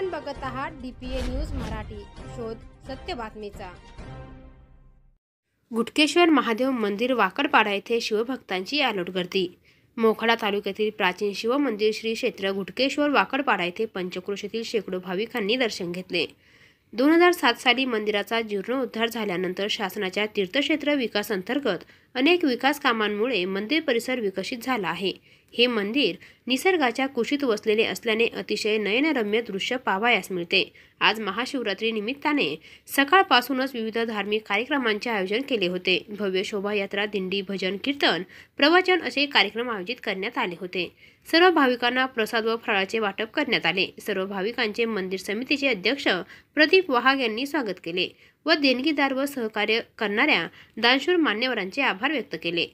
आपण बघत आहात DPA न्यूज मराठी, शोध सत्य बातमीचा। गुटकेश्वर महादेव मंदिर वाकडपाडा येथे शिवभक्तांची अलोट गर्दी। मोखाडा तालुक्यातील प्राचीन शिव मंदिर श्री क्षेत्र गुटकेश्वर वाकडपाडा येथे पंचक्रोशीतील शेकडो भाविकांनी दर्शन घेतले। 2007 साली मंदिराचा जीर्णोद्धार झाल्यानंतर शासनाच्या तीर्थक्षेत्र विकास अंतर्गत अनेक विकास कामांमुळे मंदिर परिसर विकसित झाला आहे। हे मंदिर निसर्गाच्या कुशीत वसलेले असल्याने अतिशय नयनरम्य दृश्य पाहावयास मिळते। आज महाशिवरात्री निमित्ताने सकाळपासूनच विविध धार्मिक कार्यक्रमांचे आयोजन केले होते। भव्य शोभायात्रा, दिंडी, भजन, कीर्तन, प्रवचन असे कार्यक्रम आयोजित करण्यात आले होते। सर्व भाविकांना प्रसाद व फळाचे वाटप करण्यात आले। सर्व भाविकांचे मंदिर समितीचे अध्यक्ष प्रदीप वाघ यांनी स्वागत केले व देणगीदार व सहकार्य करणाऱ्या दानशूर मान्यवरांचे आभार व्यक्त केले।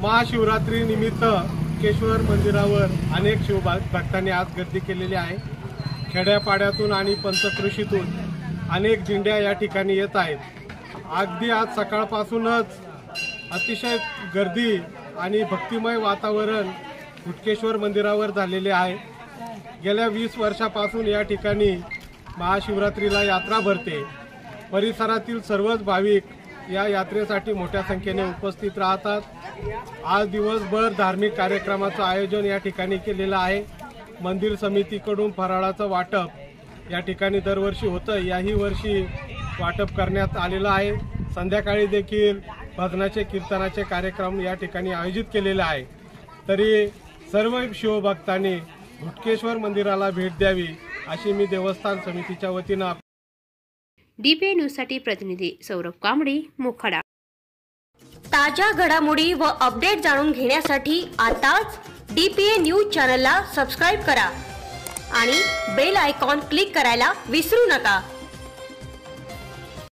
महाशिवरात्री निमित्त केशवर मंदिरावर अनेक शिवभक्तांनी आज गर्दी केलेली आहे। खेड्यापाड्यातून आणि पंचक्रोशीतून अनेक दिंड्या या ठिकाणी येत आहेत। अगदी आज सकाळपासूनच अतिशय गर्दी आणि भक्तिमय वातावरण गुटकेश्वर मंदिरावर झालेले आहे। गेल्या 20 वर्षापासून या ठिकाणी महाशिवरात्रीला यात्रा भरते। परिसरातील सर्वच भाविक या यात्रेसाठी मोठ्या संख्येने उपस्थित राहतात। आज दिवसभर धार्मिक कार्यक्रमाचं आयोजन या ठिकाणी केलेलं आहे। मंदिर समितीकडून फराळाचं वाटप या ठिकाणी दरवर्षी होतं, याही वर्षी वाटप करण्यात आलेलं आहे। संध्याकाळी देखील भजनाचे कीर्तनाचे कार्यक्रम या ठिकाणी आयोजित केलेले आहे। तरी सर्व शिवभक्तांनी गुटकेश्वर मंदिराला भेट द्यावी अशी मी देवस्थान समितीच्या वतीनं DPA न्यूज साठी प्रतिनिधी सौरभ कांबळे, मोखाडा। ताज्या घडामोडी व अपडेट जाणून घेण्यासाठी आताच DPA न्यूज चॅनलला सबस्क्राइब करा आणि बेल आयकॉन क्लिक करायला विसरू नका।